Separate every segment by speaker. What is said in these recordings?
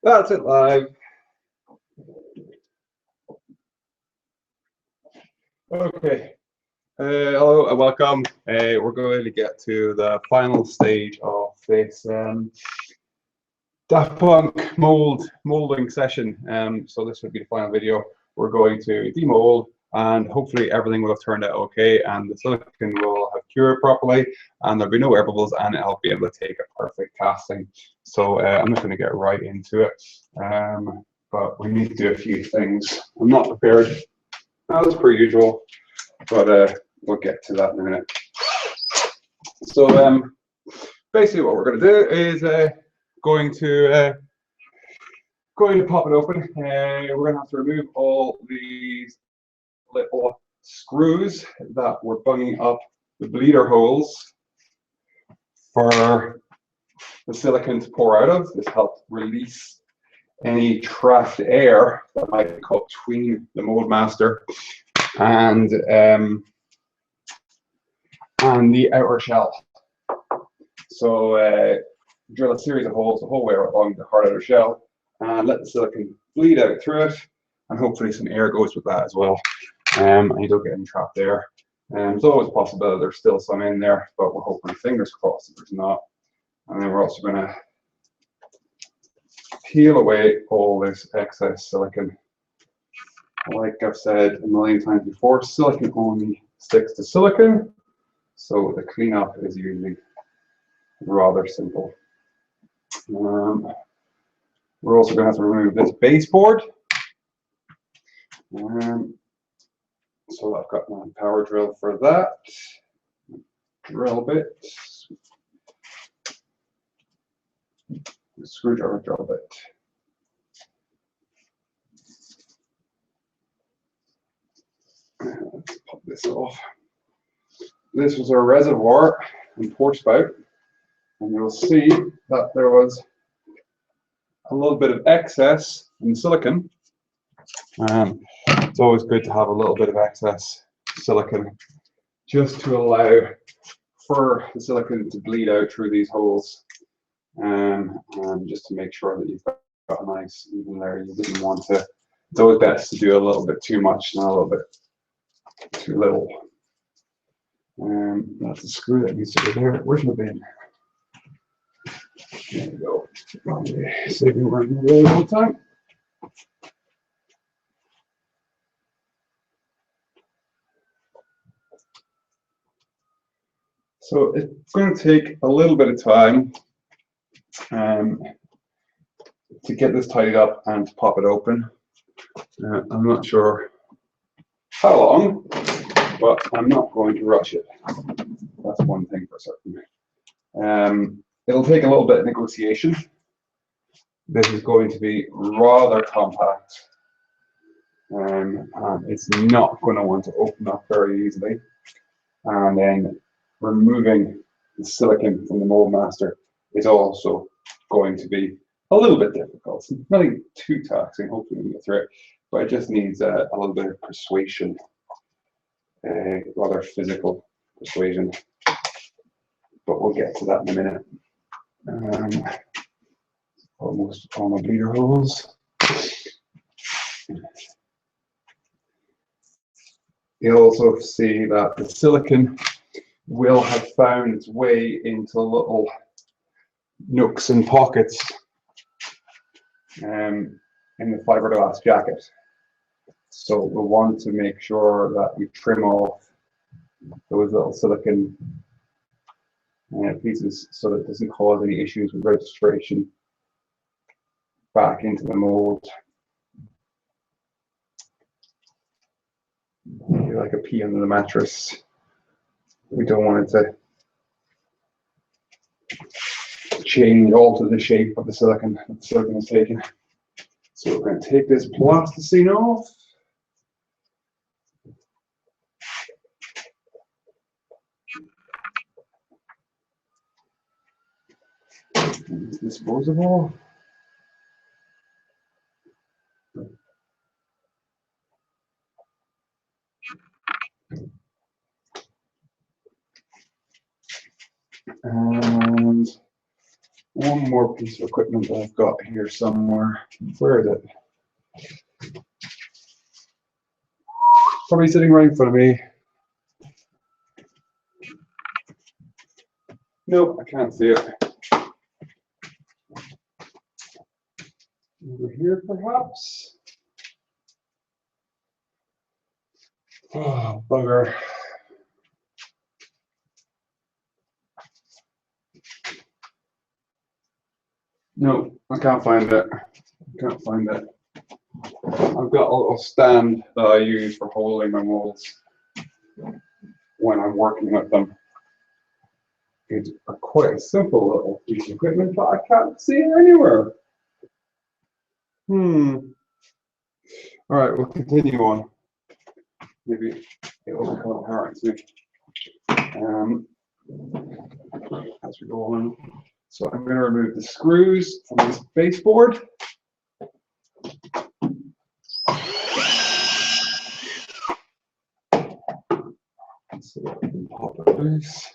Speaker 1: That's it live. Okay. Hello and welcome. We're going to get to the final stage of this Daft Punk molding session. So this would be the final video. We're going to demold, and hopefully everything will have turned out okay, and the silicon will have cured properly, and there'll be no air bubbles, and I'll be able to take a perfect casting. So I'm just going to get right into it. But we need to do a few things. I'm not prepared, as per usual, but we'll get to that in a minute. So basically what we're going to do is going to pop it open. We're going to have to remove all these little screws that were bunging up the bleeder holes for the silicon to pour out of. This helps release any trapped air that might be caught between the mold master and the outer shell. So drill a series of holes the whole way along the hard outer shell and let the silicon bleed out through it, and hopefully some air goes with that as well, and you don't get any trapped air. There's always a possibility there's still some in there, but we're hoping, fingers crossed, that there's not. And then we're also going to peel away all this excess silicon. Like I've said a million times before, silicon only sticks to silicon, so the cleanup is usually rather simple. We're also going to have to remove this baseboard. So I've got my power drill for that. Drill bit. Screwdriver drill bit. Let's pop this off. This was our reservoir and pour spout, and you'll see that there was a little bit of excess in silicon. It's always good to have a little bit of excess silicon just to allow for the silicon to bleed out through these holes, and just to make sure that you've got a nice even layer. You didn't want to, it's always best to do a little bit too much than a little bit too little. That's a screw that needs to go there. Where's my bin? There we go. Saving work really all the time. So it's going to take a little bit of time to get this tidied up and to pop it open. I'm not sure how long, but I'm not going to rush it. That's one thing for certain. It'll take a little bit of negotiation. This is going to be rather compact, and it's not going to want to open up very easily. And then removing the silicon from the mold master is also going to be a little bit difficult. It's nothing too taxing, hopefully we can get through it, but it just needs a little bit of persuasion, rather physical persuasion. But we'll get to that in a minute. Almost all my bleeder holes. You'll also see that the silicon will have found its way into little nooks and pockets in the fiberglass jacket. So we'll want to make sure that we trim off those little silicon pieces so that it doesn't cause any issues with registration back into the mold. Like a pea under the mattress. We don't want it to change, alter the shape of the silicon that the silicon is taking. So we're going to take this plasticine off. It's disposable. And one more piece of equipment that I've got here somewhere. Where is it? Probably sitting right in front of me. Nope, I can't see it. Over here, perhaps. Oh, bugger. No, I can't find it. I can't find it. I've got a little stand that I use for holding my molds when I'm working with them. It's quite a simple little piece of equipment, but I can't see it anywhere. All right, we'll continue on. Maybe it will become apparent to me as we go on. So I'm going to remove the screws from this baseboard. So that we can pop it loose.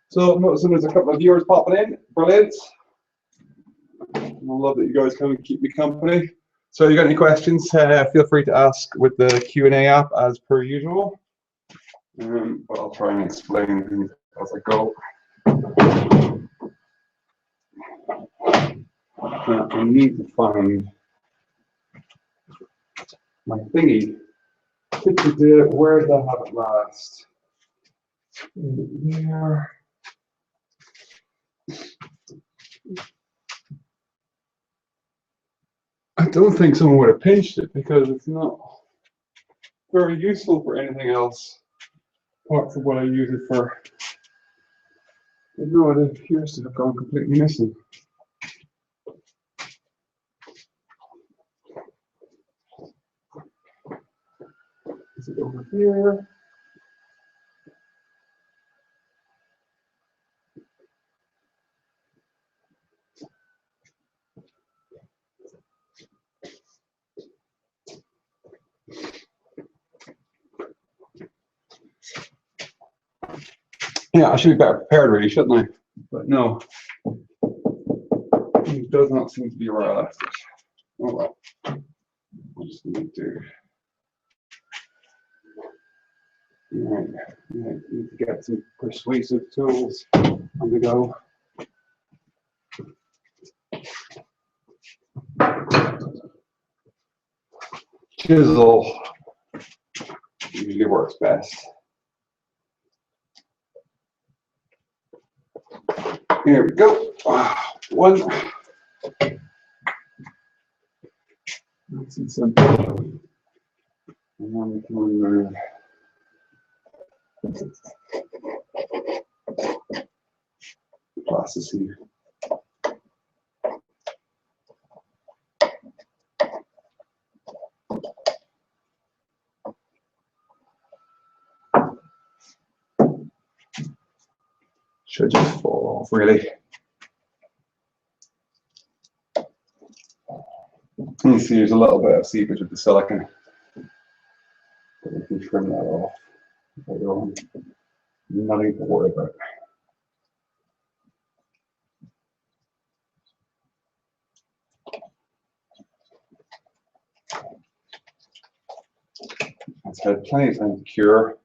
Speaker 1: So noticing there's a couple of viewers popping in. Brilliant. I love that you guys come and keep me company. So if you got any questions, feel free to ask with the Q&A app as per usual. But I'll try and explain as I go. I need to find my thingy. Where did I have it last? There. I don't think someone would have pinched it because it's not very useful for anything else apart from what I use it for. But no, it appears to have gone completely missing. Is it over here? Yeah, I should be better prepared really, shouldn't I? But no. It does not seem to be where I left it. Oh well. I just need to. Right. I need to get some persuasive tools on the go. Chisel usually works best. Here we go. One. Nice and simple. And then we can remove the plasticine. Should just fall off, really. You see there's a little bit of seepage with the silicone. But we can trim that off. Nothing to worry about. It's had plenty of time to cure.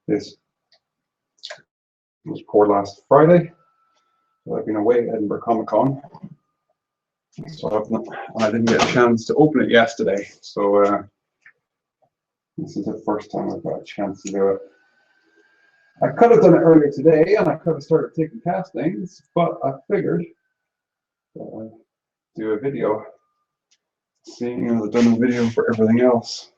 Speaker 1: This was poured last Friday. So I've been away at Edinburgh Comic Con. So I didn't get a chance to open it yesterday. So this is the first time I've got a chance to do it. I could have done it earlier today and I could have started taking castings, but I figured that I'd do a video, seeing as I've done a video for everything else.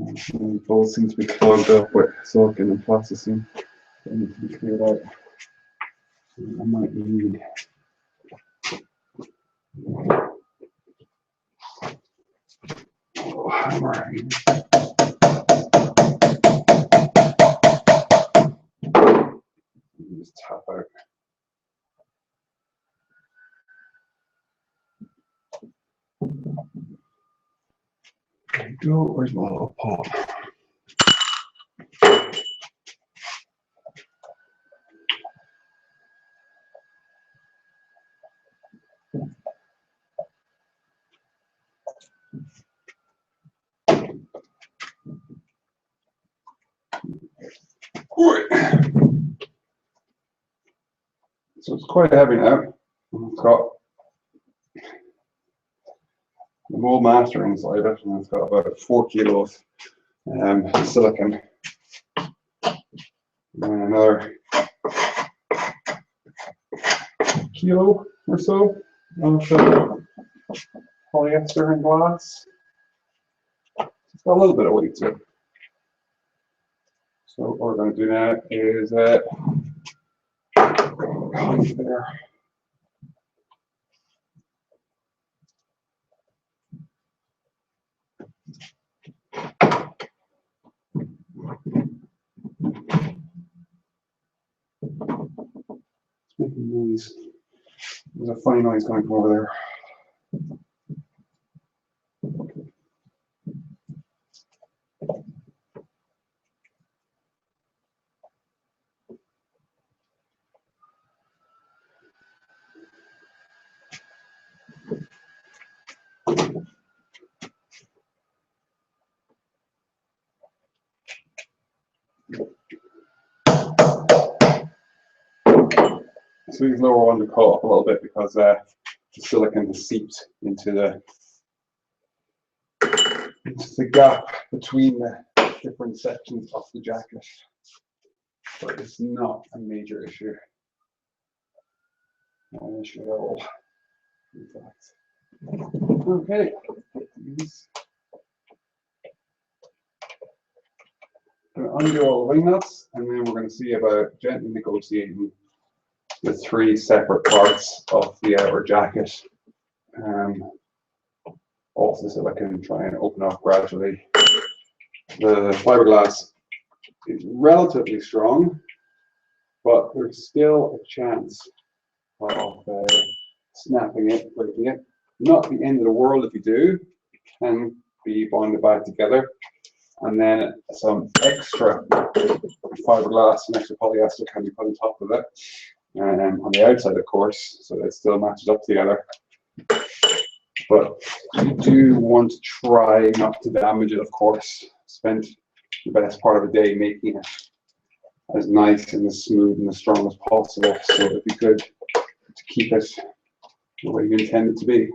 Speaker 1: And both seem to be clogged up with silicon and plasticine. They need to be cleared out. I might need a hammer. Just tap out. There you go. Where's my little pot? So it's quite heavy now. It's got the mold master inside it, and it's got about 4 kilos silicon, and another kilo or so of polyester and glass. It's got a little bit of weight to it. So what we're going to do now is there. It's making noise. There's a funny noise going from over there. So these lower ones are caught up a little bit because the silicon has seeped into the gap between the different sections of the jacket. But it's not a major issue. Not an issue at all, in fact. Okay. I'm going to undo all the wingnuts, and then we're going to see about gently negotiating the 3 separate parts of the outer jacket off the silicon, try and open up gradually. The fiberglass is relatively strong, but there's still a chance of snapping it, breaking it. Not the end of the world if you do. It can be bonded back together. And then some extra fiberglass and extra polyester can be put on top of it. On the outside, of course, so that it still matches up together. But you do want to try not to damage it, of course. Spend the best part of the day making it as nice and as smooth and as strong as possible, so it'd be good to keep it the way you intend it to be.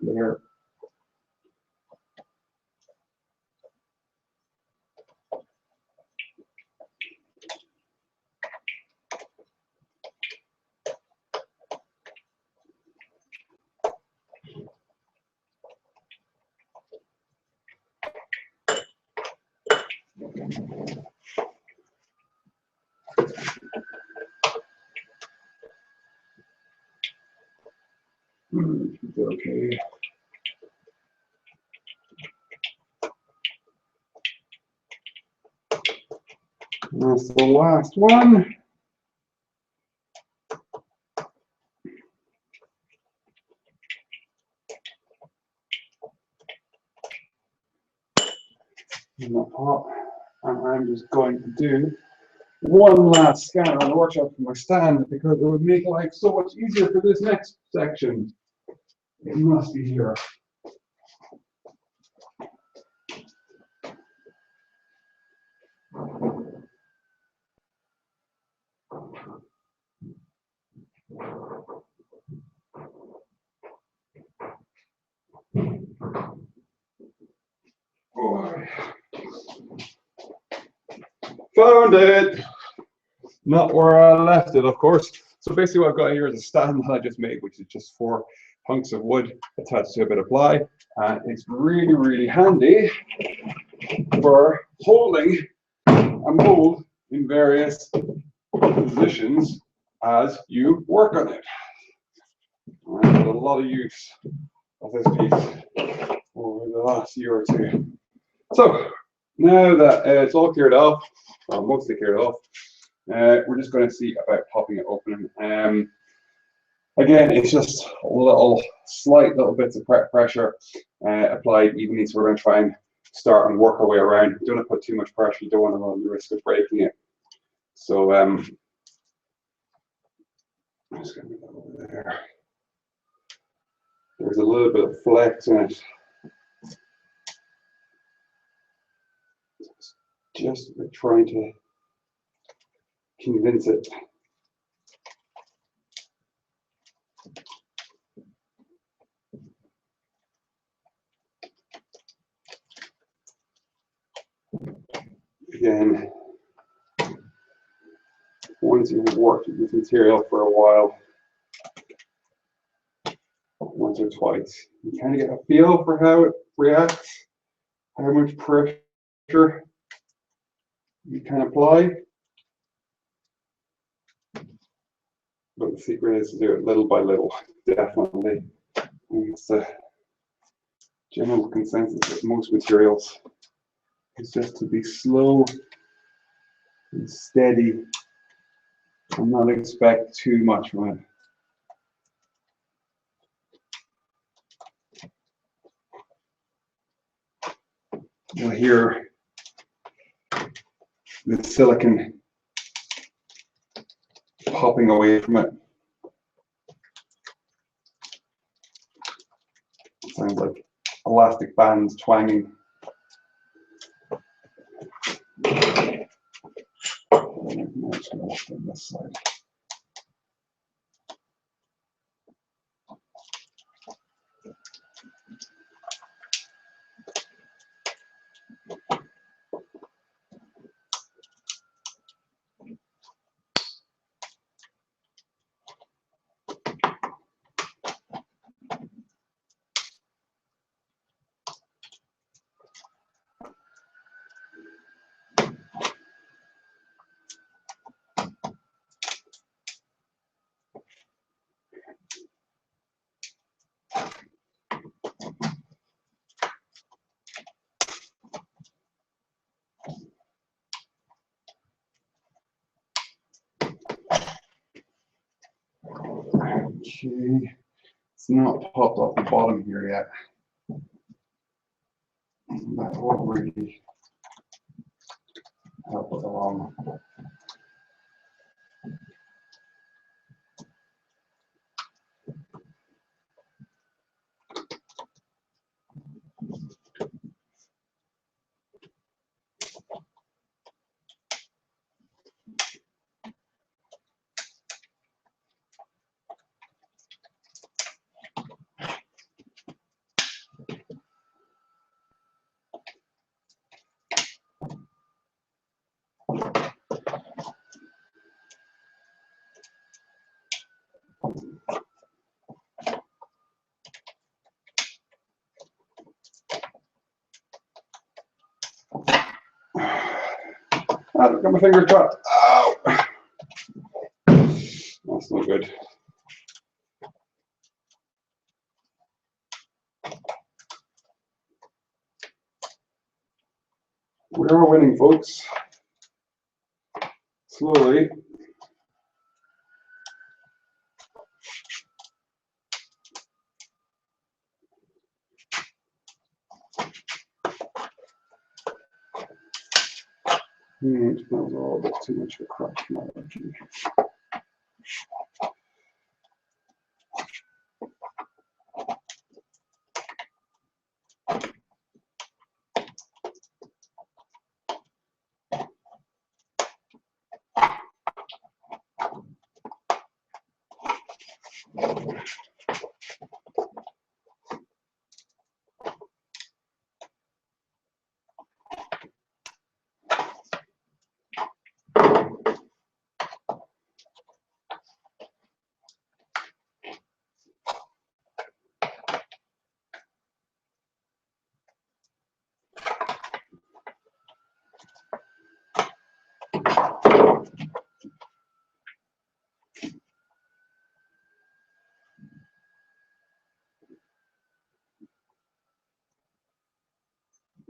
Speaker 1: There. Okay. That's the last one. In the pot, and I'm just going to do one last scan on the workshop for my stand because it would make life so much easier for this next section. It must be here. Boy. Found it. not where I left it, of course. So basically what I've got here is a stand that I just made, which is just 4 hunks of wood attached to a bit of ply. And it's really, really handy for holding a mold in various positions as you work on it. And I've got a lot of use of this piece over the last year or 2. So now that it's all cleared off, well, mostly cleared off, we're just going to see about popping it open. Again, it's just a slight little bits of pressure applied evenly, so we're going to try and start and work our way around. You don't want to put too much pressure, you don't want to run the risk of breaking it. So I'm just going to move that over there. There's a little bit of flex in it. Just trying to convince it. Again, once you've worked with this material for a while, once or twice, you kind of get a feel for how it reacts, how much pressure you can apply. But the secret is to do it little by little, definitely. And it's the general consensus with most materials is just to be slow and steady and not expect too much from it. You'll hear the silicon popping away from it. It sounds like elastic bands twanging. I'm just going to look on this side. Okay, it's not popped off the bottom here yet. That won't really help it along. I've got my finger trapped. Ow! That's not good. We are winning, folks. Slowly. That was a little bit too much of a crack for my liking.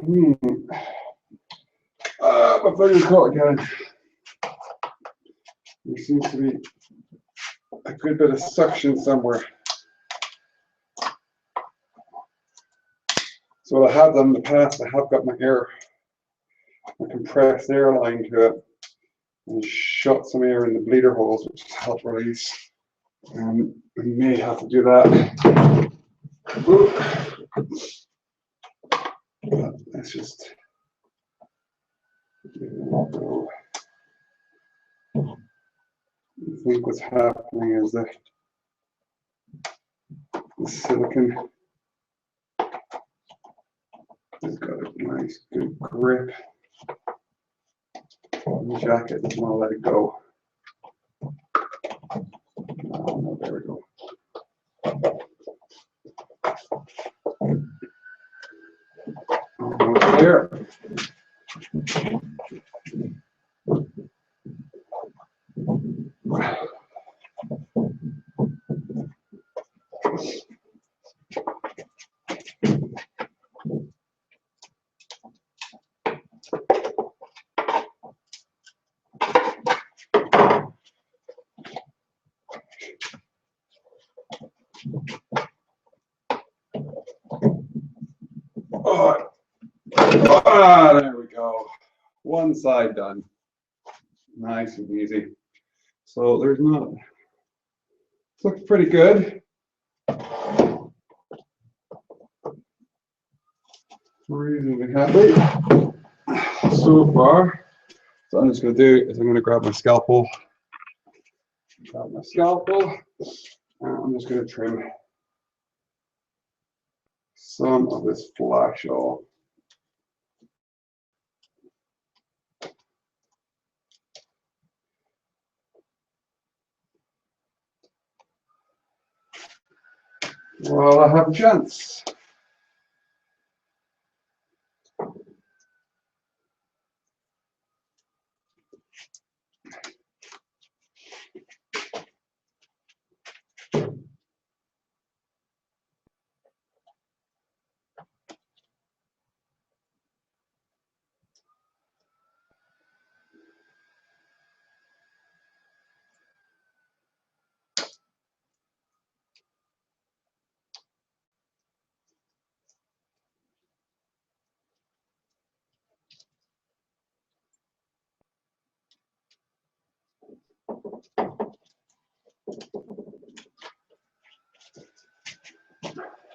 Speaker 1: My finger's caught again. There seems to be a good bit of suction somewhere. So what I have done in the past, I have got my compressed air line to it and shot some air in the bleeder holes, which has helped release. We may have to do that. But let's just give it a go. I think what's happening is that the silicone has got a nice good grip on the jacket. Doesn't want to let it go. Oh, no, there we go. Almost there. There we go. One side done. Nice and easy. So there's not, looks pretty good. Reasonably happy so far. So I'm just going to do is I'm going to grab my scalpel. And I'm just going to trim some of this flash off. Well, I have a chance.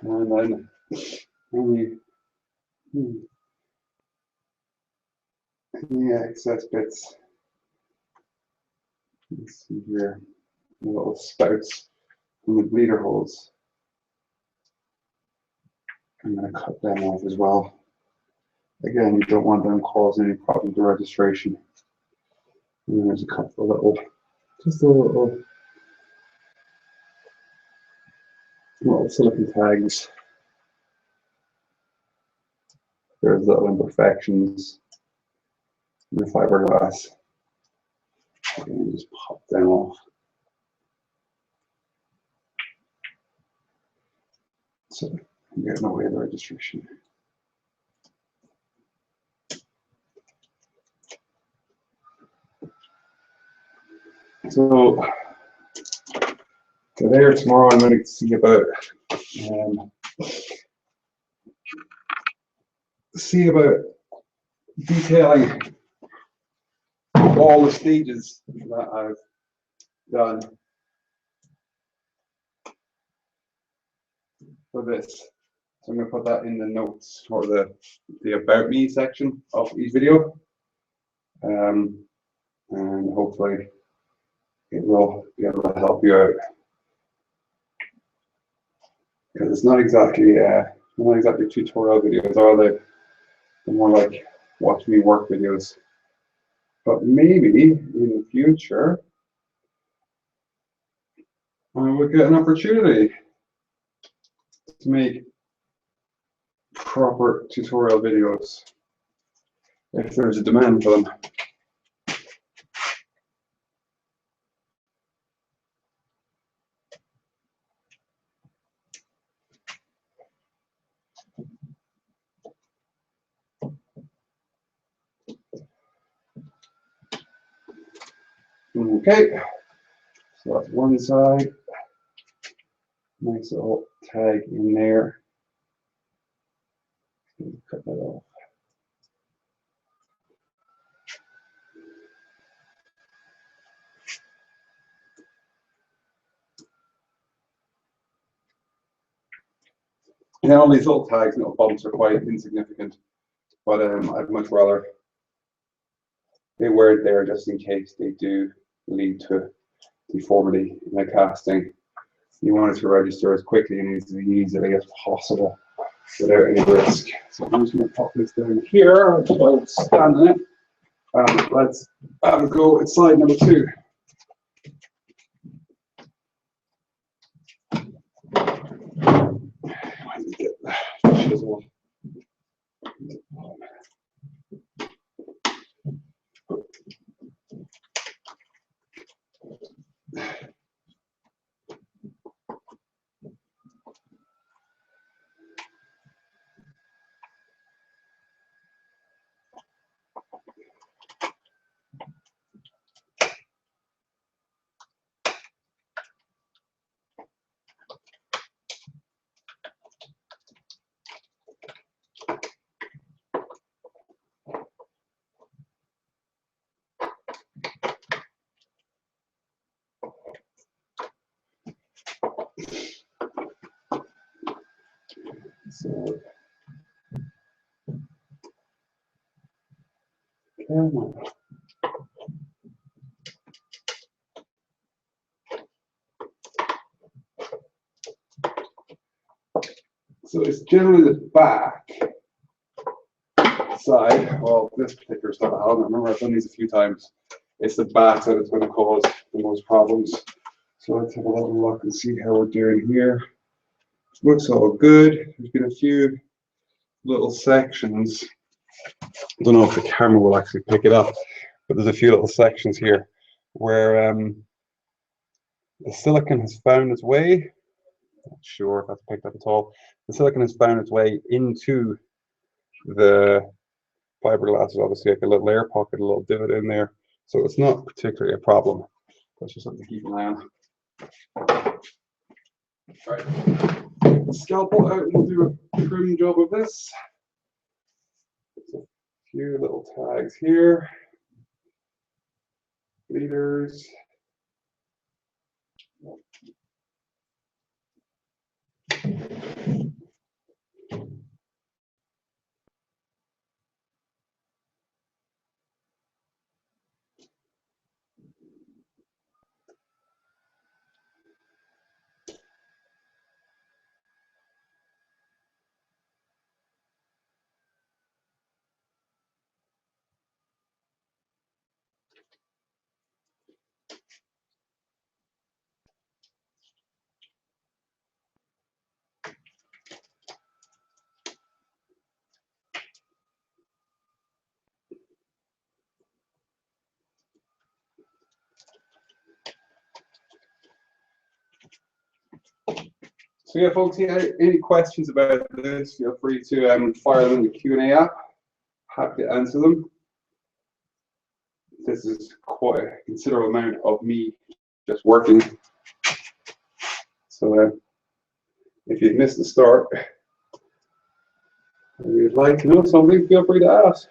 Speaker 1: And then any excess bits, let's see here, the little spouts from the bleeder holes. I'm going to cut them off as well. Again, you don't want them causing any problems with registration. And then there's a couple of little, just a little silicone tags. There's little imperfections in the fiberglass. And just pop them off. So I'm getting away the registration. So today or tomorrow I'm going to see about detailing all the stages that I've done for this. So I'm going to put that in the notes or the about me section of each video, and hopefully it will be able to help you out, because it's not exactly tutorial videos, are they? They're more like watch me work videos. But maybe in the future I will get an opportunity to make proper tutorial videos if there's a demand for them. Okay, so that's one side. Nice little tag in there. Cut that off. And all these little tags, little bumps are quite insignificant, but I'd much rather they wear it there just in case they do lead to deformity in the casting. You want it to register as quickly and as easily as possible without any risk. So I'm just going to pop this down here. I'll stand on it. Let's have a go at slide number 2. Get the chisel. So, come on. So it's generally the back side. Well, this particular stuff, I remember I've done these a few times. It's the back side that's going to cause the most problems. So let's have a little look and see how we're doing here. Looks all good. There's been a few little sections. I don't know if the camera will actually pick it up, but there's a few little sections here where the silicone has found its way. Not sure if that's picked up at all. The silicone has found its way into the fiberglass. Is obviously like a little air pocket, a little divot in there. So it's not particularly a problem. That's just something to keep an eye on. All right, scalpel out and we'll do a trim job of this. There's a few little tags here. Leaders. So yeah, folks, any questions about this, feel free to fire them in the Q&A app. Happy to answer them. This is quite a considerable amount of me just working. So if you've missed the start, and you'd like to know something, feel free to ask.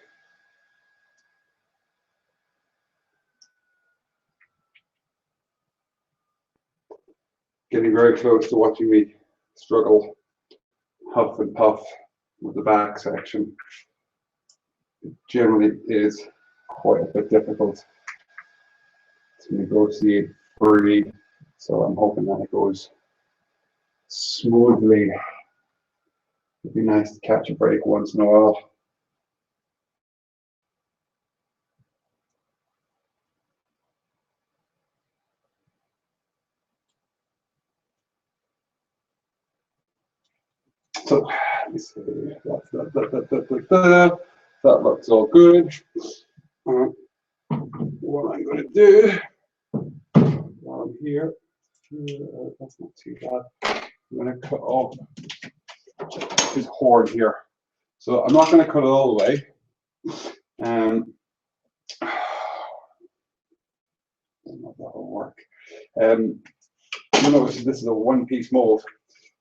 Speaker 1: Getting very close to watching me struggle, huff and puff with the back section. It generally is quite a bit difficult to negotiate free, so I'm hoping that it goes smoothly. It'd be nice to catch a break once in a while. So let me see. That looks all good. What I'm going to do while I'm here, that's not too bad. I'm going to cut off this horn here. So I'm not going to cut it all the way. don't know if that will work. You notice this is a one-piece mold,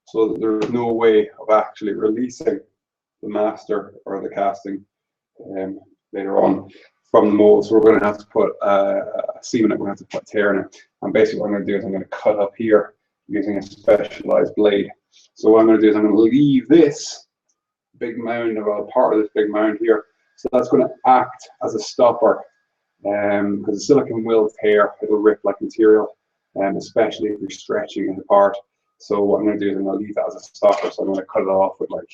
Speaker 1: so there's no way of actually releasing the master or the casting later on from the mold. So we're going to have to put a seam in it. We're going to have to put a tear in it. And basically what I'm going to do is I'm going to cut up here using a specialized blade. So what I'm going to do is I'm going to leave this big mound, well, part of this big mound here. So that's going to act as a stopper, because the silicone will tear, it will rip like material, especially if you're stretching it apart. So what I'm going to do is I'm going to leave that as a stopper. So I'm going to cut it off with like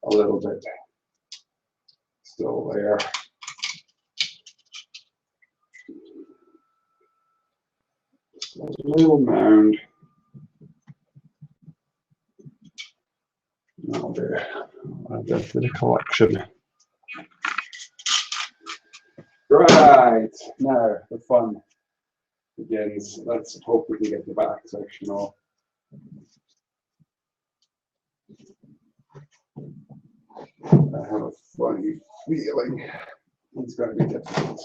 Speaker 1: a little bit still there. A little mound. That'll do. I'll go for the collection. Right, now the fun begins. Let's hope we can get the back section off. I have a funny feeling it's going to be difficult.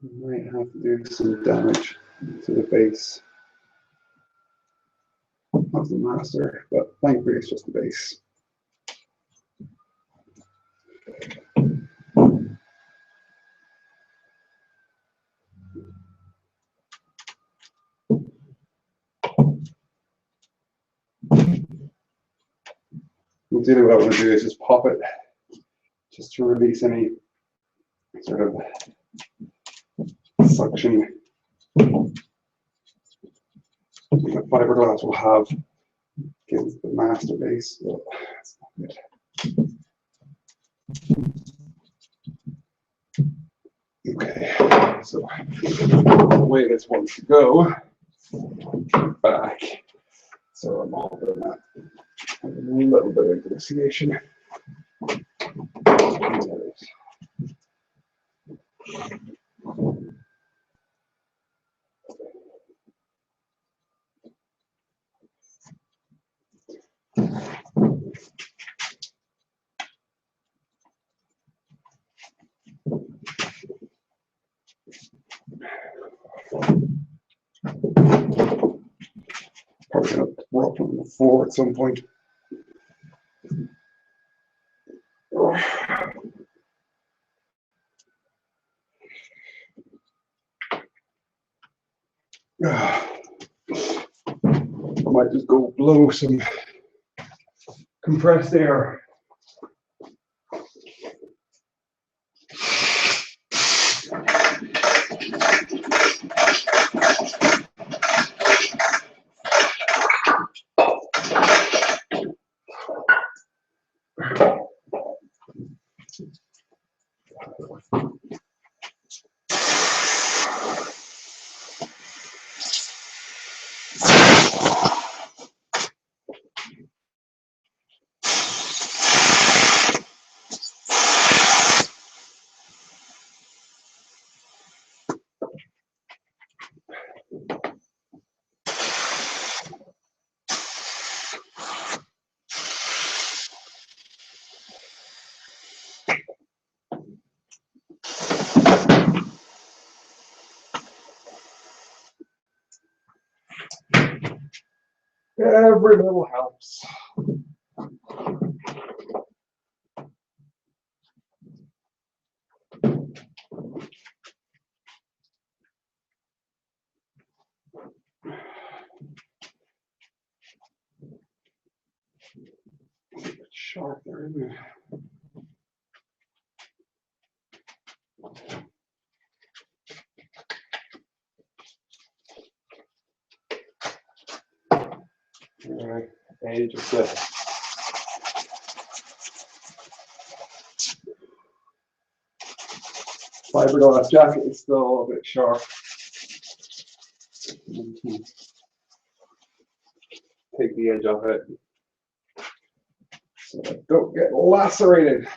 Speaker 1: We might have to do some damage to the base of the master, but thankfully it's just the base. Ideally what I want to do is just pop it just to release any sort of suction the fiberglass will have against the master base. So that's not good. Okay, so the way this wants to go back. So I'm holding that a little bit of glaciation. Probably going to drop on the floor at some point. I might just go blow some compressed air. Every little helps. Sharp there, isn't it? All right, edge of the fiberglass jacket is still a bit sharp. Take the edge off it so I don't get lacerated.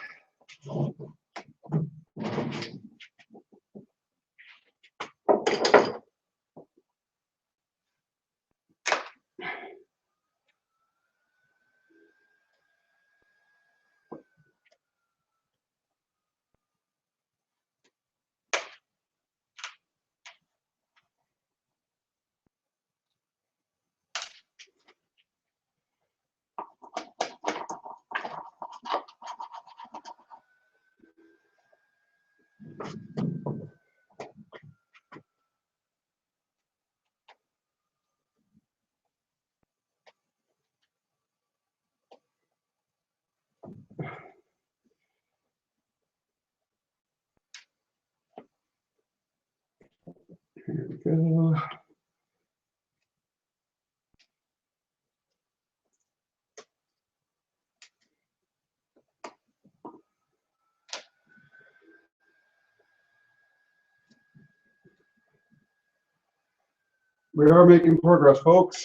Speaker 1: go. We are making progress, folks.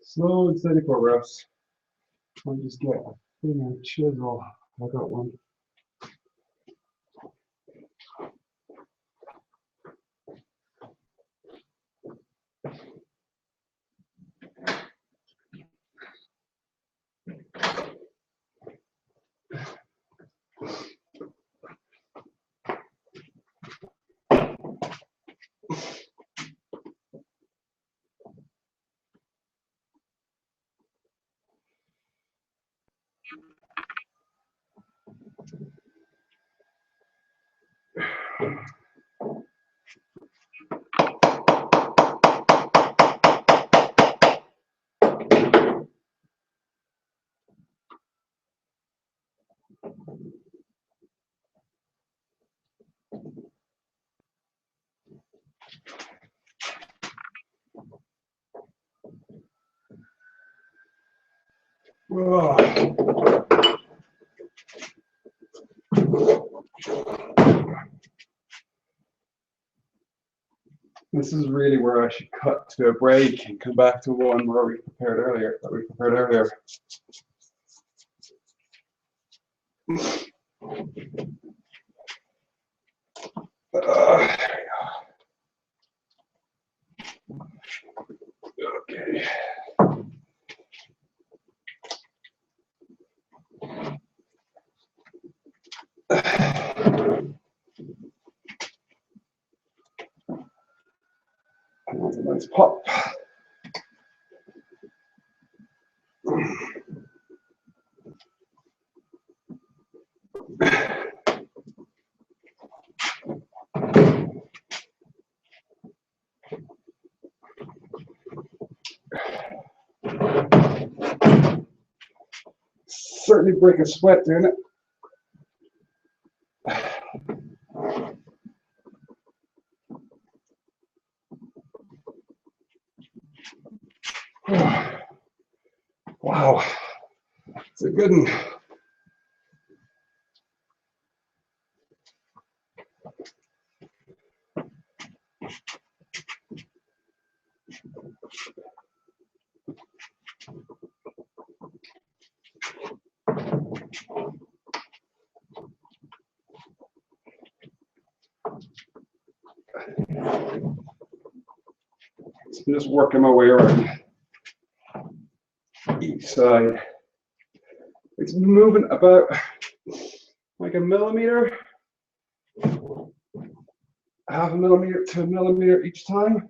Speaker 1: Slow and steady progress. I'll just get a thing of chisel. I got one. This is really where I should cut to a break and come back to one where we prepared earlier. Okay. That's a nice pop. Certainly break a sweat doing it. Wow, it's a good one. So I'm just working my way around each side. It's moving about like a millimeter, half a millimeter to a millimeter each time,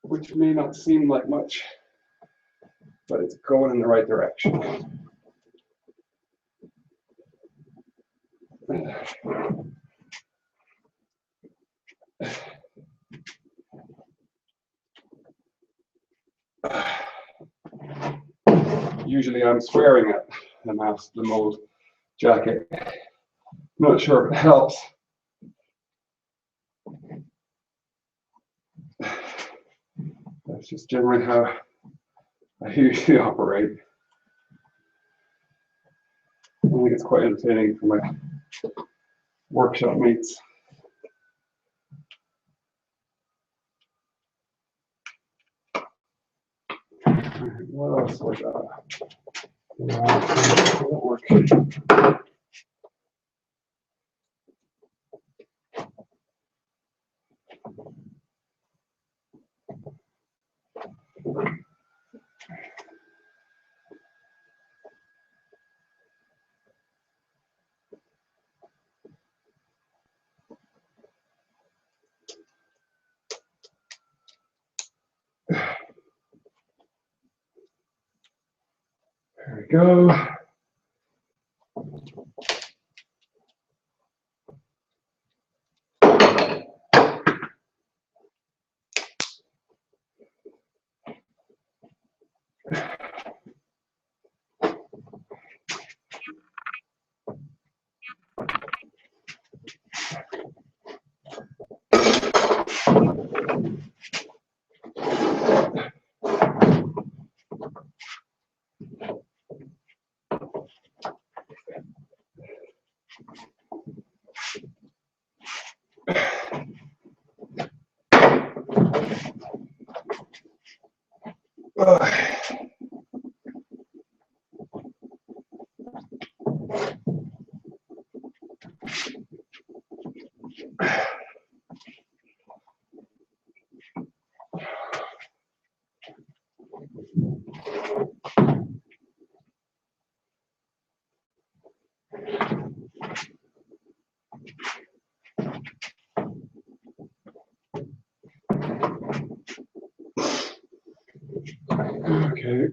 Speaker 1: which may not seem like much, but it's going in the right direction. Usually I'm swearing at the mold jacket. Not sure if it helps. That's just generally how I usually operate. I think it's quite entertaining for my workshop mates. What else was that? That work. There we go. Okay.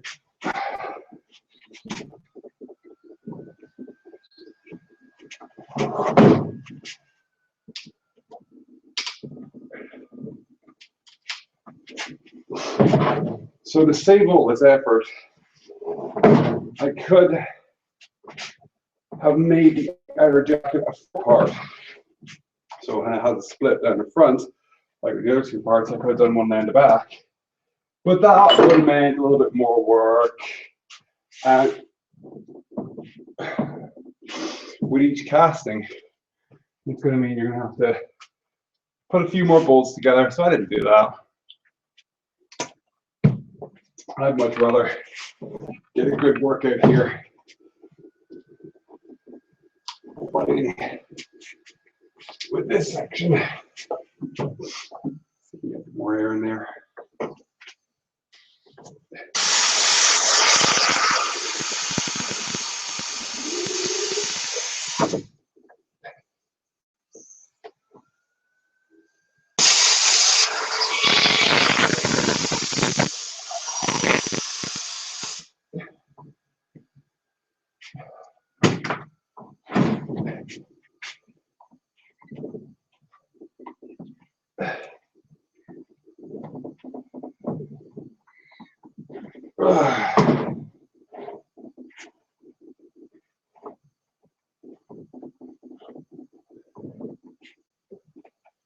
Speaker 1: So to save all this effort, I could have made the outer jacket a four-part. So when I had it split down the front, like the other two parts, I could have done one down the back. But that would have meant a little bit more work. And with each casting, it's going to mean you're going to have to put a few more bolts together. So I didn't do that. I'd much rather get a good workout here. With this section, get more air in there.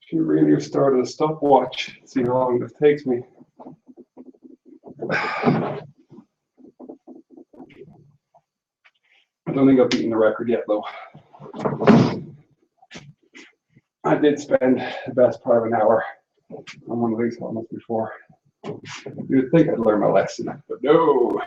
Speaker 1: Should really start a stopwatch, see how long this takes me. I don't think I've beaten the record yet, though. I did spend the best part of an hour on one of these helmets before. You'd think I'd learn my lesson, but no.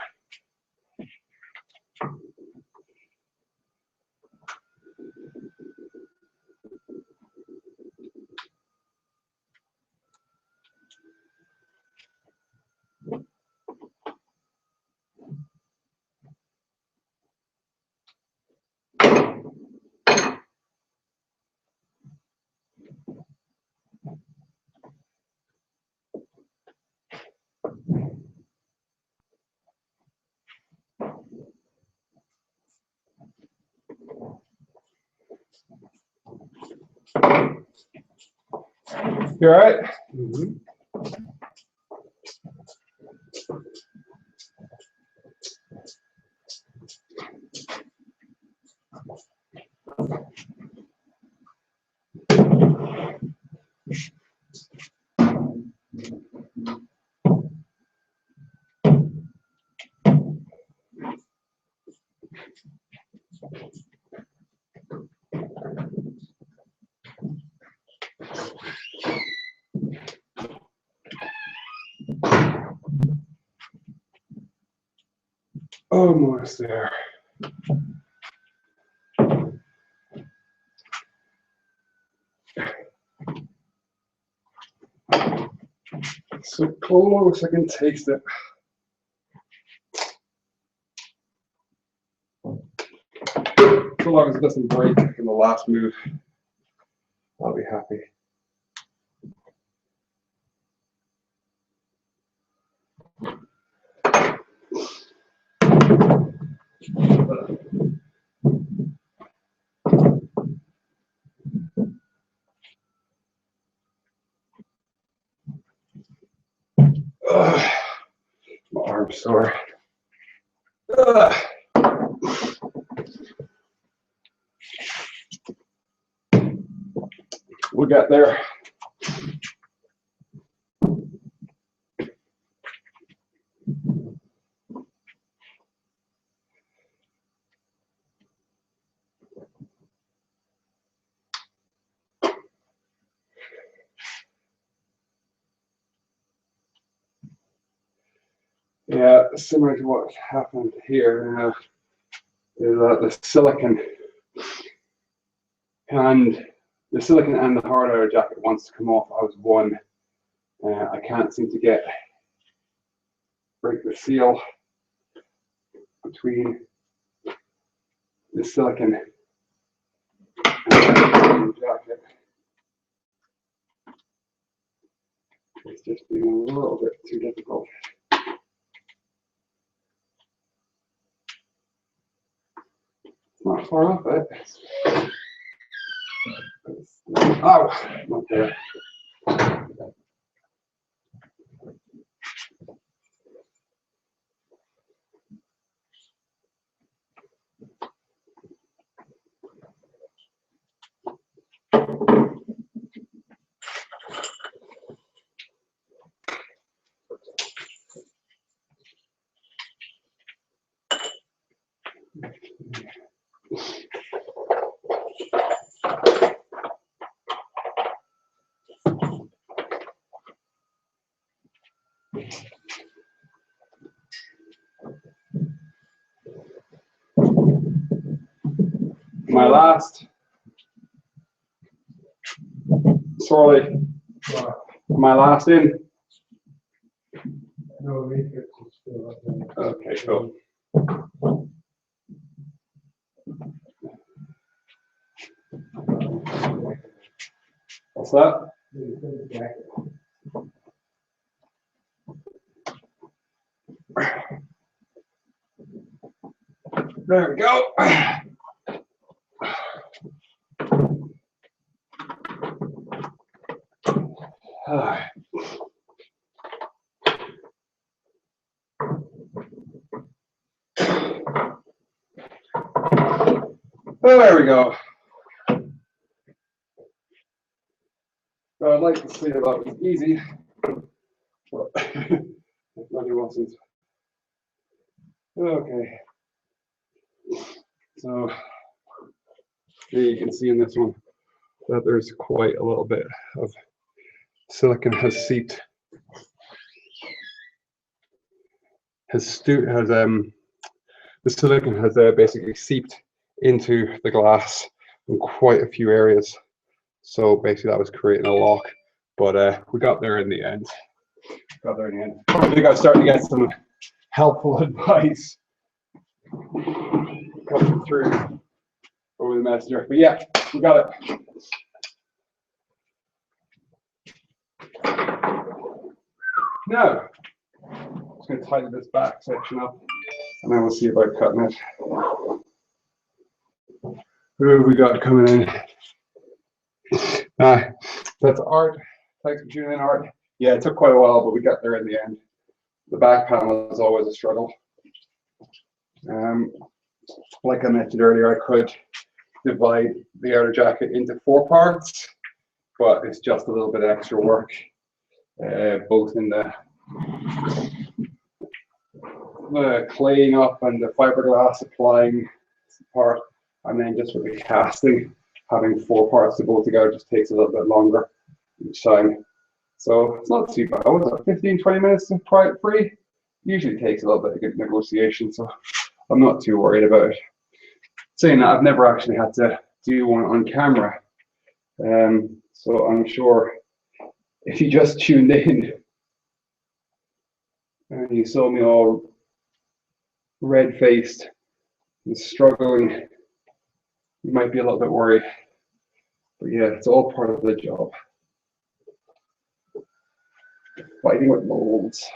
Speaker 1: You all right? Mm-hmm. Almost there. So close, I can taste it. So long as it doesn't break in the last move, I'll be happy. Ugh, my arm's sore. Ugh. We'll get there. similar to what happened here now, is that the silicon and the hard outer jacket wants to come off as one. I can't seem to break the seal between the silicon and the jacket. It's just been a little bit too difficult. It's not far off it. Oh, not there. My last, sorry, my last in. Okay, cool. What's that? There we go. Oh, there we go. So I'd like to say that was easy, but nobody wasn't. Okay. So you can see in this one that there's quite a little bit of silicon has seeped. The silicon has basically seeped into the glass in quite a few areas. So basically that was creating a lock, but we got there in the end. I think I was starting to get some helpful advice coming through over the messenger. But yeah, we got it. Now, I'm just going to tighten this back section up, and then we'll see about cutting it. Who have we got coming in? That's Art. Thanks for tuning in, Art. Yeah, it took quite a while, but we got there in the end. The back panel is always a struggle. Like I mentioned earlier, I could divide the outer jacket into 4 parts, but it's just a little bit extra work, both in the claying up and the fiberglass applying part, and then just with the casting, having 4 parts to go together just takes a little bit longer each time. So it's not too bad. What was it, 15-20 minutes to pry it free? Usually takes a little bit of good negotiation, so I'm not too worried about it. Saying that, I've never actually had to do one on camera, so I'm sure if you just tuned in and you saw me all red-faced and struggling, you might be a little bit worried. But yeah, it's all part of the job. Fighting with molds.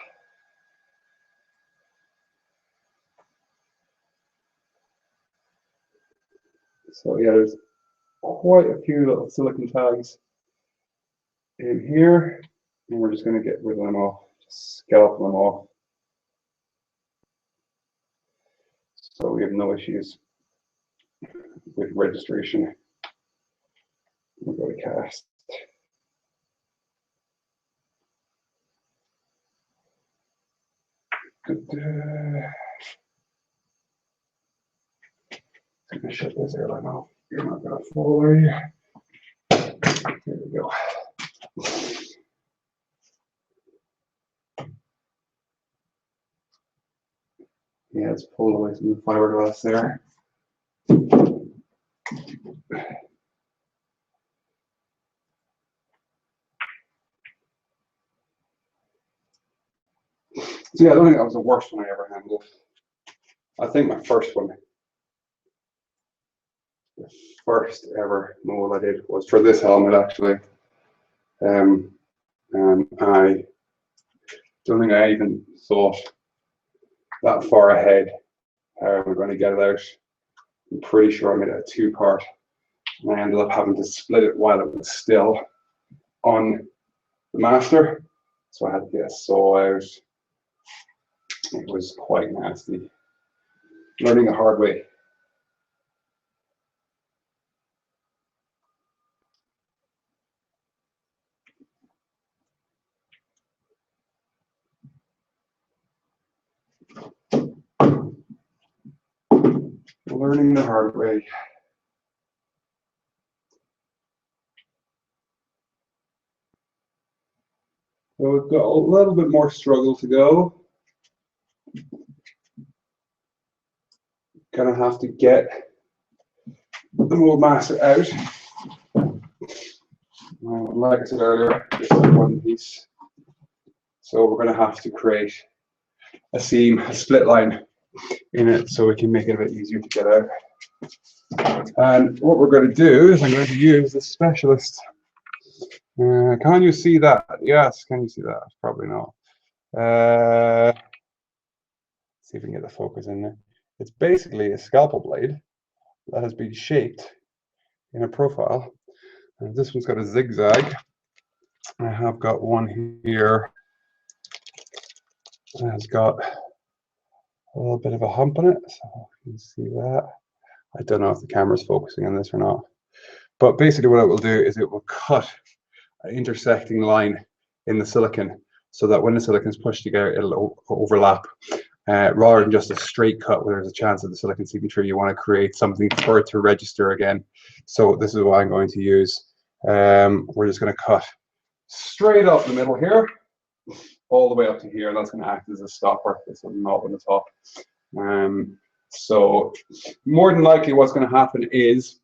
Speaker 1: So yeah, there's quite a few little silicon tags in here, and we're just going to get rid of them all, just scalp them off. So we have no issues with registration. We'll go to cast. I'm going to shut this airline off. You're not going to fall away. There we go. Yeah, it's pulled away from the fiberglass there. So yeah, I don't think that was the worst one I ever handled. I think my first one, the first ever mold I did was for this helmet actually. And I don't think I even thought that far ahead how we're going to get it out. I'm pretty sure I made it a two-part, and I ended up having to split it while it was still on the master. So I had to get a saw out. It was quite nasty. Learning the hard way. Learning the hard way. So we've got a little bit more struggle to go. Gonna have to get the mold master out. Like I said earlier, this is one piece. So we're gonna have to create a seam, a split line in it so we can make it a bit easier to get out. And what we're going to do is I'm going to use the specialist. Can you see that? Yes, can you see that? Probably not. See if we can get the focus in there. It's basically a scalpel blade that has been shaped in a profile. And this one's got a zigzag. I have got one here that has got a little bit of a hump on it, so you can see that. I don't know if the camera's focusing on this or not. But basically what it will do is it will cut an intersecting line in the silicon so that when the silicon is pushed together, it'll overlap. Rather than just a straight cut where there's a chance of the silicon seeping through, you want to create something for it to register again. So this is what I'm going to use. We're just going to cut straight up the middle here, all the way up to here. That's going to act as a stopper. This will not on the top. So more than likely what's going to happen is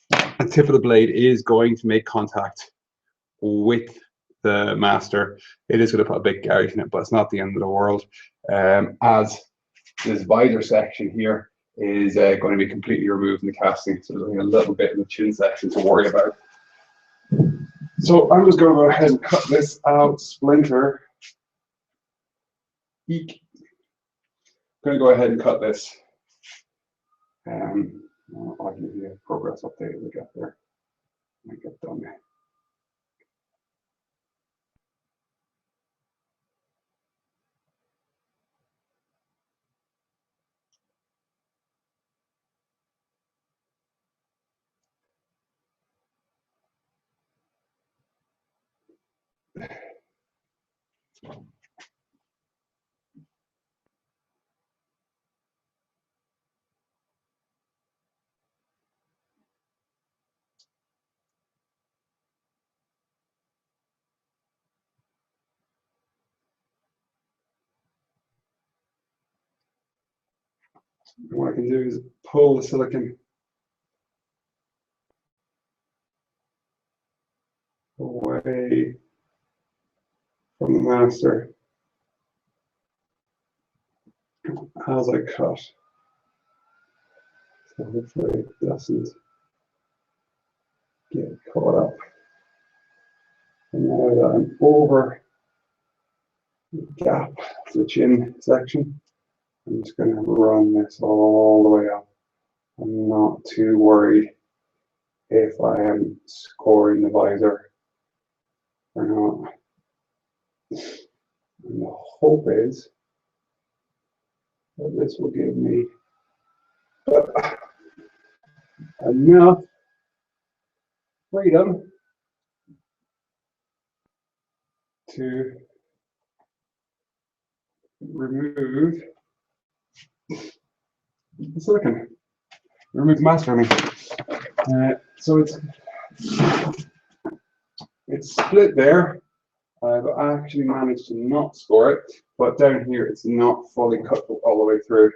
Speaker 1: the tip of the blade is going to make contact with the master. It is going to put a big gouge in it, but it's not the end of the world, as this visor section here is going to be completely removed in the casting, so there's only a little bit in the chin section to worry about. So I'm just going to go ahead and cut this out, splinter. Eek. I'm going to go ahead and cut this. I'll give you a progress update as we get there. I get done. What I can do is pull the silicon away from the master as I cut. So hopefully it doesn't get caught up. And now that I'm over the gap, the chin section, I'm just going to run this all the way up. I'm not too worried if I am scoring the visor or not. And the hope is that this will give me enough freedom to remove the silicon, remove the master, I mean. So it's split there. I've actually managed to not score it, but down here it's not fully cut all the way through.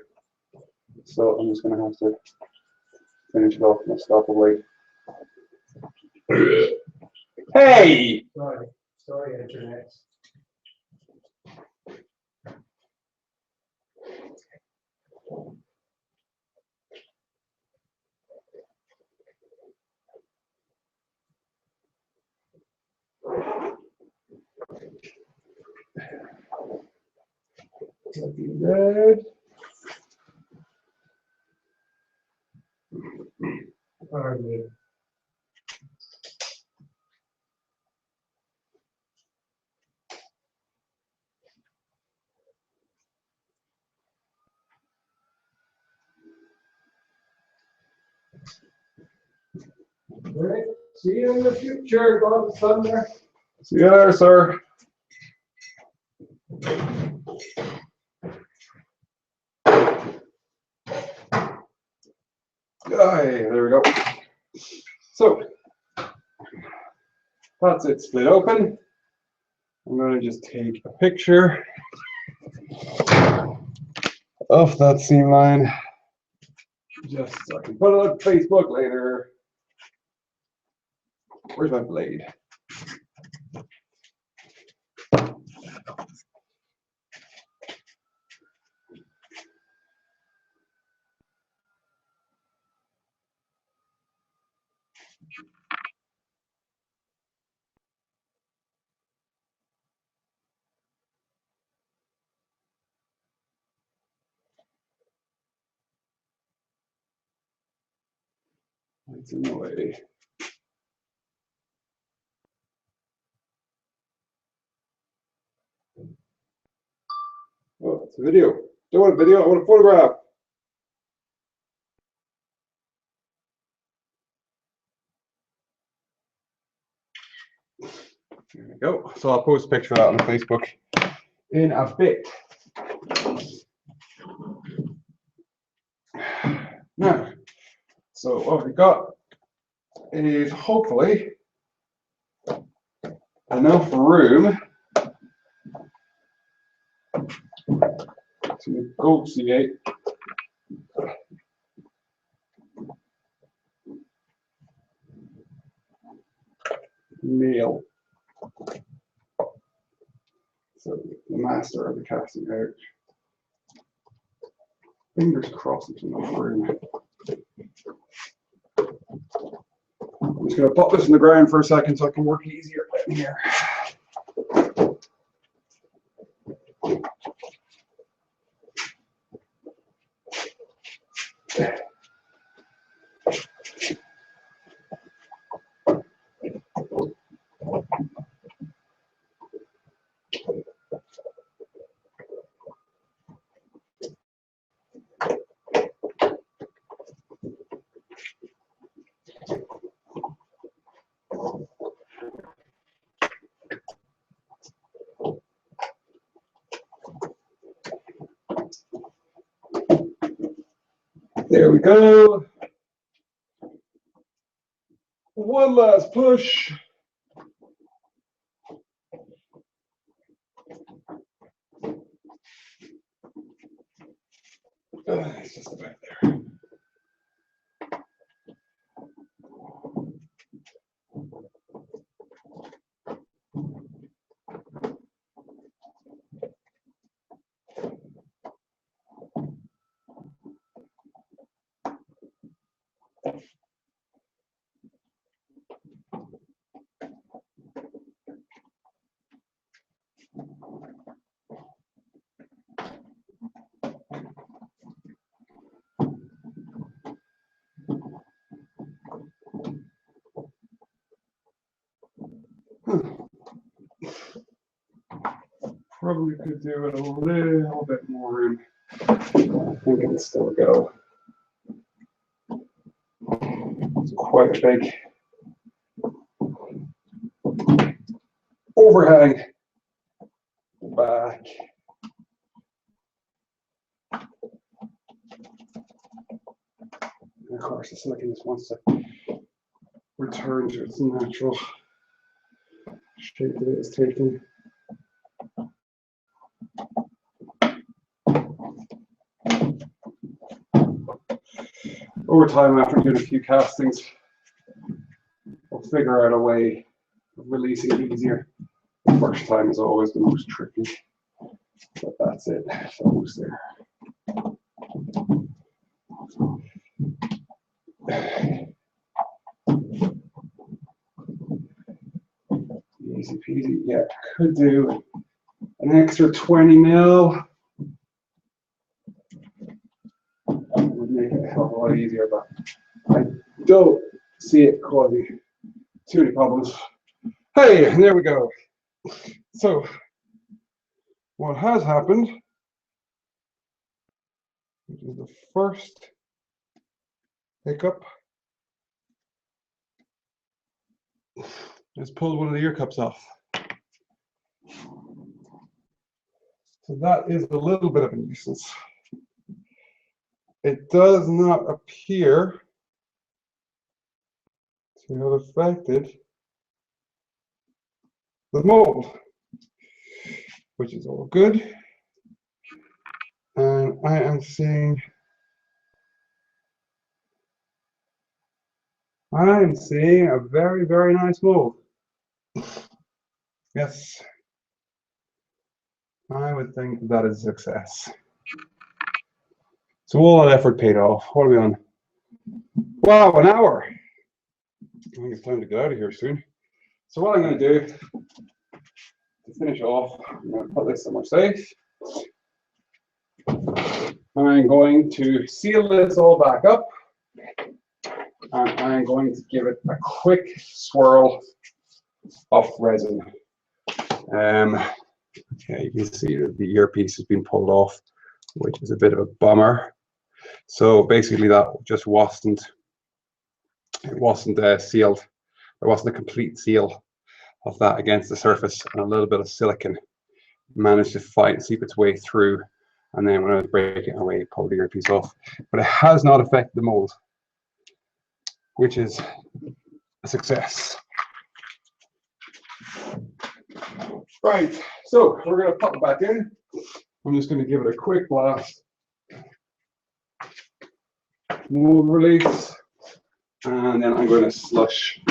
Speaker 1: So I'm just going to have to finish it off most probably. Hey!
Speaker 2: Sorry, internet.
Speaker 1: Looking good.
Speaker 2: Pardon me. All right. See you in the future, God Thunder.
Speaker 1: See you there, sir. Hey, there we go. So that's it split open. I'm going to just take a picture of that seam line just so I can put it on Facebook later. Where's my blade? It's in the way. Oh, it's a video. Don't want a video, I want a photograph. There we go. So I'll post a picture of that on Facebook in a bit. Now, so what we've got is hopefully enough room to negotiate nail. So the master of the casting out. Fingers crossed there's enough room. I'm just going to pop this in the ground for a second so I can work easier in here. There we go. One last push. It's just about there. Probably could do it a little bit more room. I think it can still go. It's quite a big overhang back. And of course, the silicon just wants to return to its natural shape that it is taking. over time, after doing a few castings, we'll figure out a way of releasing it easier. First time is always the most tricky, but that's it. It's almost there. Easy peasy. Yeah, could do an extra 20 mil. Would make it a hell of a lot easier, but I don't see it causing too many problems. Hey, there we go. So, what has happened, which is the first hiccup, is pulled one of the ear cups off. So that is a little bit of a nuisance. It does not appear to have affected the mold, which is all good. And I am seeing a very, very nice mold. Yes, I would think that is a success. So all that effort paid off. What are we on? Wow, an hour. I think it's time to get out of here soon. So what I'm going to do to finish off, I'm going to put this somewhere safe. I'm going to seal this all back up. And I'm going to give it a quick swirl of resin. Okay, you can see that the earpiece has been pulled off, which is a bit of a bummer. So basically that just wasn't sealed. There wasn't a complete seal of that against the surface, and a little bit of silicone managed to seep its way through. And then when I was breaking it away, it pulled the earpiece off. But it has not affected the mold, which is a success. Right, so we're going to pop it back in. I'm just going to give it a quick blast. Mold release. And then I'm going to slush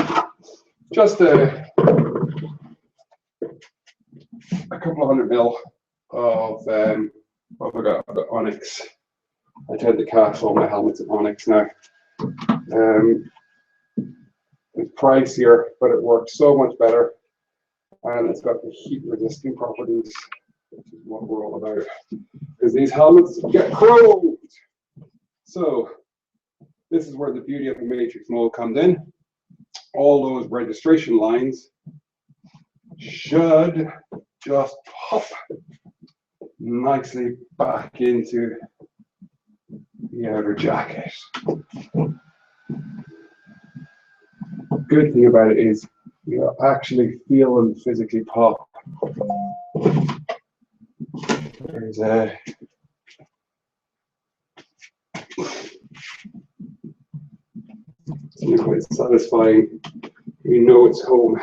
Speaker 1: just a couple of 100 mil of what have I got? I've got onyx. I tend to cast all my helmets in onyx now. It's pricier, but it works so much better. And it's got the heat resisting properties, which is what we're all about. Because these helmets get corroded. So this is where the beauty of the matrix mold comes in. All those registration lines should just pop nicely back into the outer jacket. Good thing about it is you actually feel them physically pop. There's it's quite satisfying. You know it's home.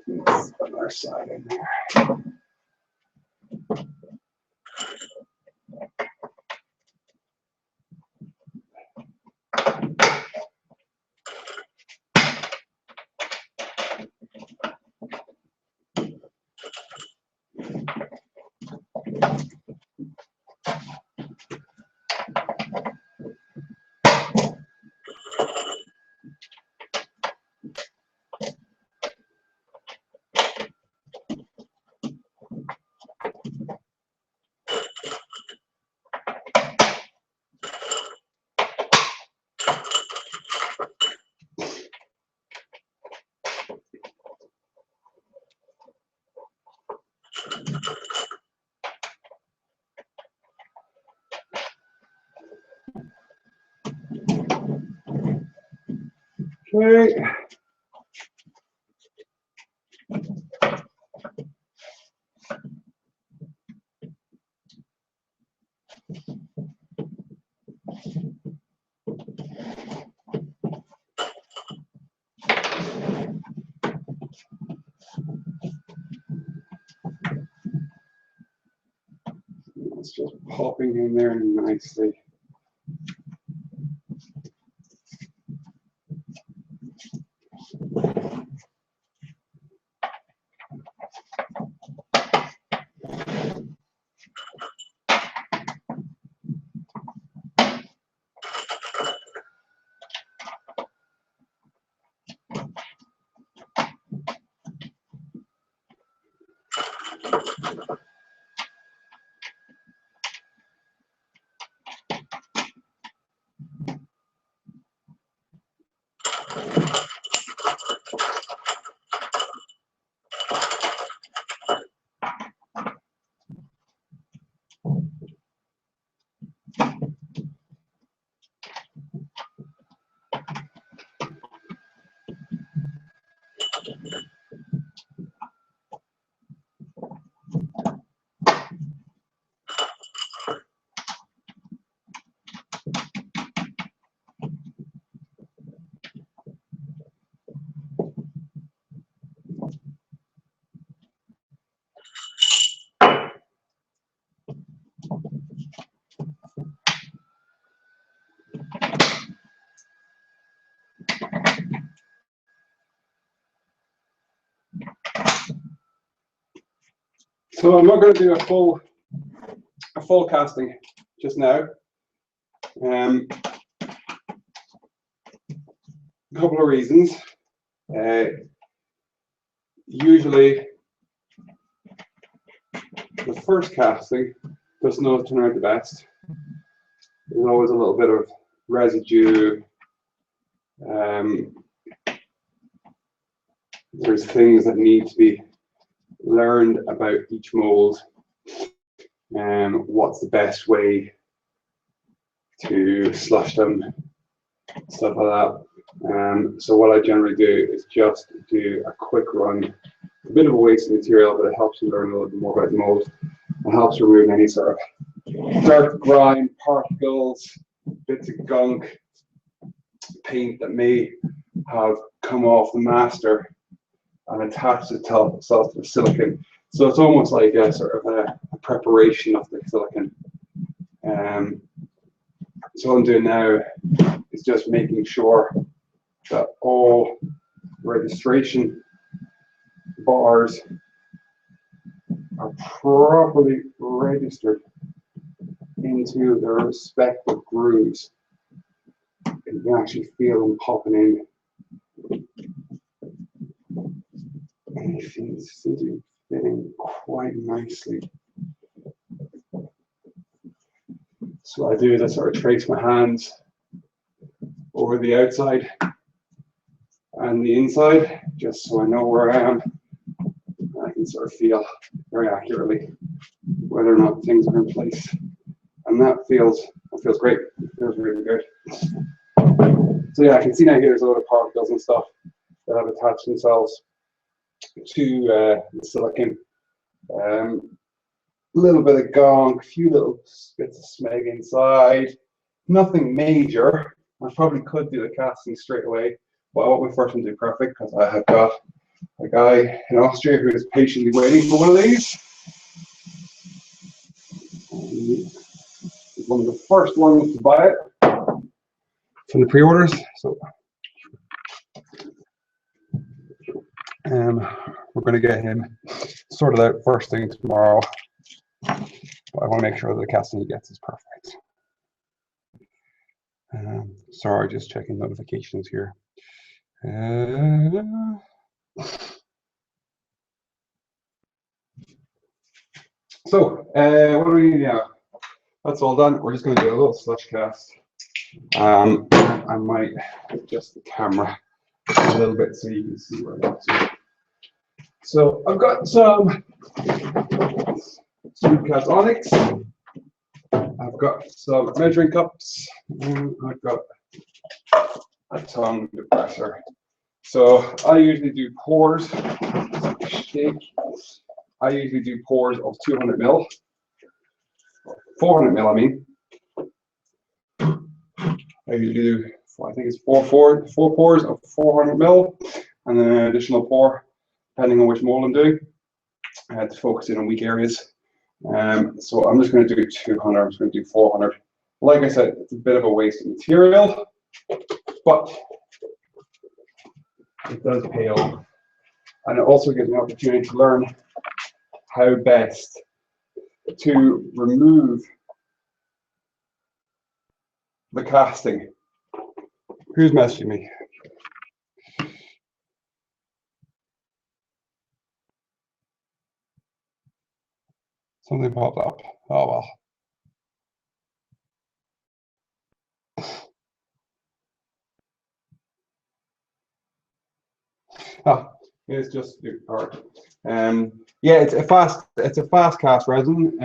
Speaker 1: Let's put our side in there. Okay. Let's Just popping in there nicely. So I'm not going to do a full casting just now. A couple of reasons. Usually, the first casting doesn't always turn out the best. There's always a little bit of residue. There's things that need to be learned about each mold, and what's the best way to slush them, stuff like that. So what I generally do is just do a quick run. A bit of a waste of material, but it helps you learn a little bit more about the mold. It helps remove any sort of dirt, grime, particles, bits of gunk, paint that may have come off the master and attached itself to the silicon. So it's almost like a sort of a preparation of the silicon. So what I'm doing now is just making sure that all registration bars are properly registered into their respective grooves. You can actually feel them popping in. And it seems to be fitting quite nicely. So what I do is I sort of trace my hands over the outside and the inside, just so I know where I am. I can sort of feel very accurately whether or not things are in place. And that feels great. It feels really good. So yeah, I can see now here there's a lot of particles and stuff that have attached themselves to the silicon. A little bit of gunk, a few little bits of smeg inside. Nothing major. I probably could do the casting straight away, but I want my first one to be perfect because I have got a guy in Austria who is patiently waiting for one of these. He's one of the first ones to buy it from the pre-orders. So we're going to get him sorted out first thing tomorrow. But I want to make sure that the casting he gets is perfect. Sorry, just checking notifications here. So what do we need now? That's all done. We're just going to do a little slush cast. I might adjust the camera a little bit so you can see where I'm up to. So I've got some Supercast Onyx. I've got some measuring cups. And I've got a tongue depressor. So I usually do pours. I usually do pours of 200 ml. 400 ml, I mean. I usually do, I think it's four pours of 400 ml, and then an additional pour, depending on which mold I'm doing. I had to focus in on weak areas. So I'm just going to do 200. I'm just going to do 400. Like I said, it's a bit of a waste of material, but it does pay off. And it also gives me an opportunity to learn how best to remove the casting. Who's messaging me? Something popped up. Oh well. Ah, it's just the part. Yeah, it's a fast cast resin.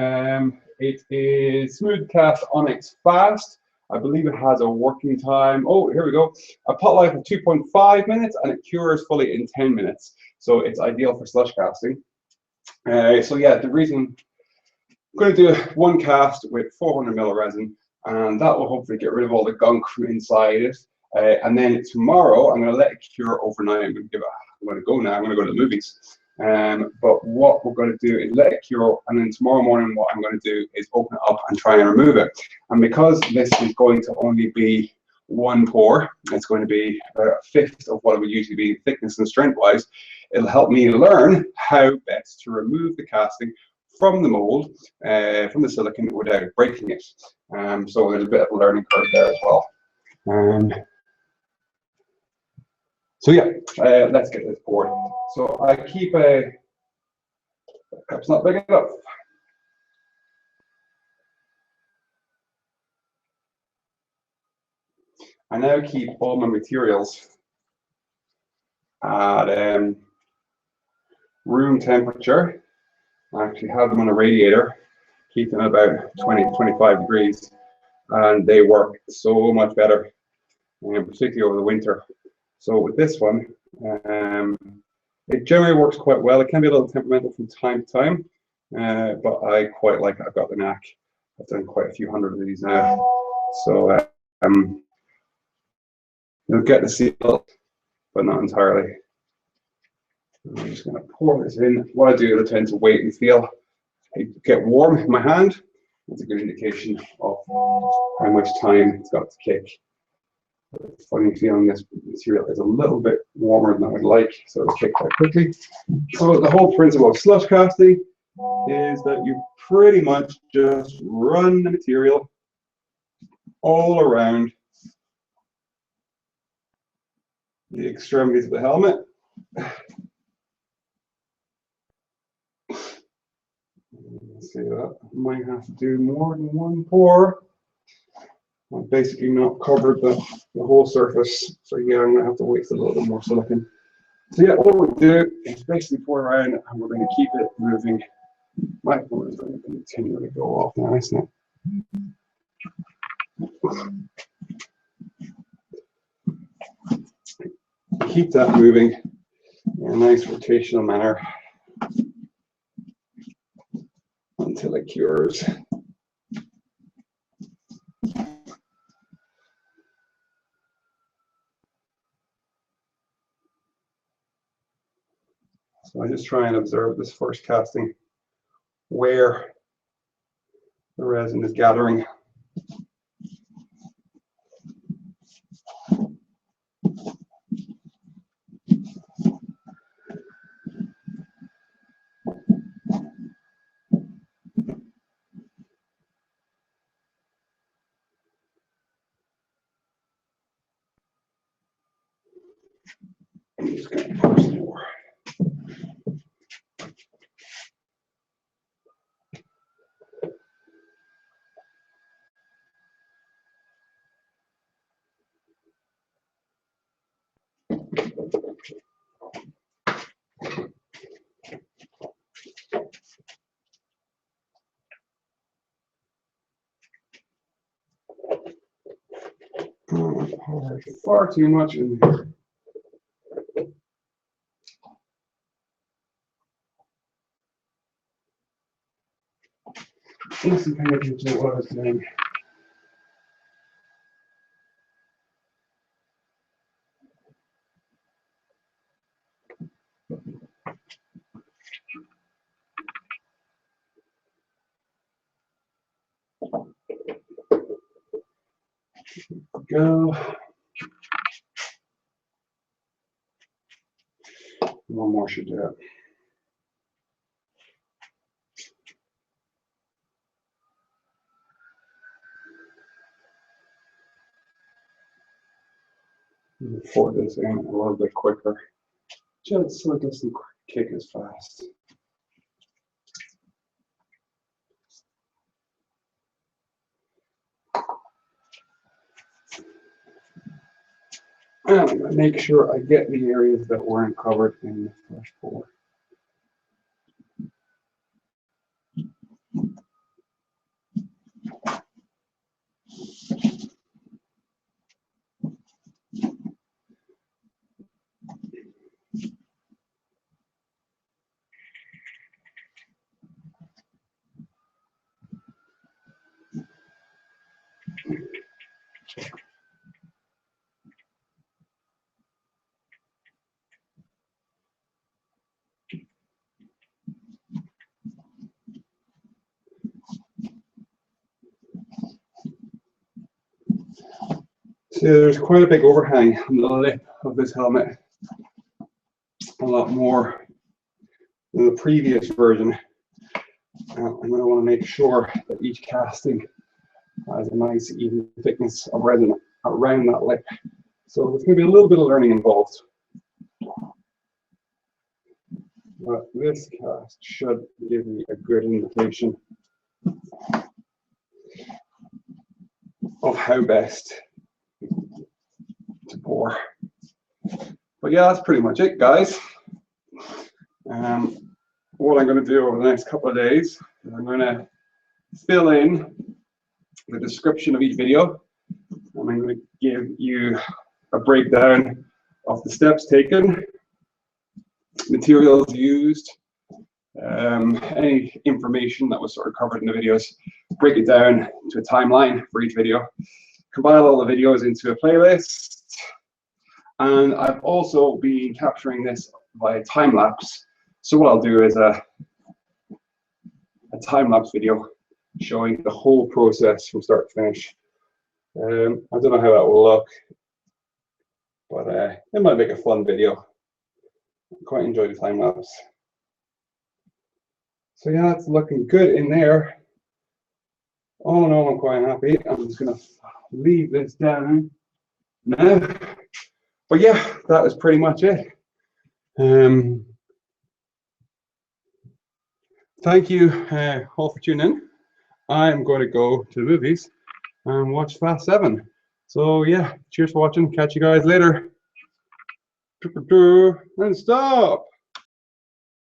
Speaker 1: It is smooth cast onyx fast. I believe it has a working time. Oh, here we go. A pot life of 2.5 minutes, and it cures fully in 10 minutes. So it's ideal for slush casting. So yeah, the reason I'm going to do one cast with 400 ml resin, and that will hopefully get rid of all the gunk from inside it. And then tomorrow, I'm going to let it cure overnight. I'm going to go now. I'm going to go to the movies. But what we're going to do is let it cure, and then tomorrow morning, what I'm going to do is open it up and try and remove it. And because this is going to only be one pour, it's going to be about a fifth of what it would usually be thickness and strength-wise. It'll help me learn how best to remove the casting from the mold, from the silicone without breaking it. So there's a bit of a learning curve there as well. So yeah, let's get this poured. So I keep the cup's not big enough. I now keep all my materials at room temperature. I actually have them on a radiator, keep them about 20 to 25 degrees, and they work so much better, particularly over the winter. So with this one, it generally works quite well. It can be a little temperamental from time to time, but I quite like it. I've got the knack. I've done quite a few hundred of these now. So you'll get to see it, but not entirely. I'm just going to pour this in. What I do is I tend to wait and feel it get warm in my hand. That's a good indication of how much time it's got to kick. Funny feeling this material is a little bit warmer than I would like, so it'll kick quite quickly. So the whole principle of slush casting is that you pretty much just run the material all around the extremities of the helmet. See that I might have to do more than one pour. I've basically not covered the whole surface, so yeah, I'm gonna have to wait for a little bit more silicone. So yeah, what we'll do is basically pour around, and we're going to keep it moving. My phone is going to continually go off now, isn't it? Keep that moving in a nice rotational manner until it cures. So I just try and observe this first casting, where the resin is gathering. I'm just going to pour some more. Far too much in here. Listen, pay attention to what I was doing. go. One more should do it. Pour this in a little bit quicker, just so it doesn't kick as fast. And I'm going to make sure I get the areas that weren't covered in the first pour. So there's quite a big overhang on the lip of this helmet, a lot more than the previous version. I'm going to want to make sure that each casting has a nice even thickness of resin around that lip. So there's going to be a little bit of learning involved. But this cast should give me a good indication of how best to pour. But yeah, that's pretty much it, guys. What I'm going to do over the next couple of days is I'm going to fill in the description of each video, and I'm going to give you a breakdown of the steps taken, materials used, any information that was sort of covered in the videos, break it down to a timeline for each video, compile all the videos into a playlist, and I've also been capturing this by time lapse. So what I'll do is a time lapse video showing the whole process from start to finish. I don't know how that will look, but it might make a fun video. I quite enjoy the time lapse. So yeah, it's looking good in there. Oh no, I'm quite happy. I'm just gonna leave this down now. But yeah, that is pretty much it. Thank you all for tuning in. I'm going to go to the movies and watch Fast 7. So yeah, cheers for watching. Catch you guys later. And stop.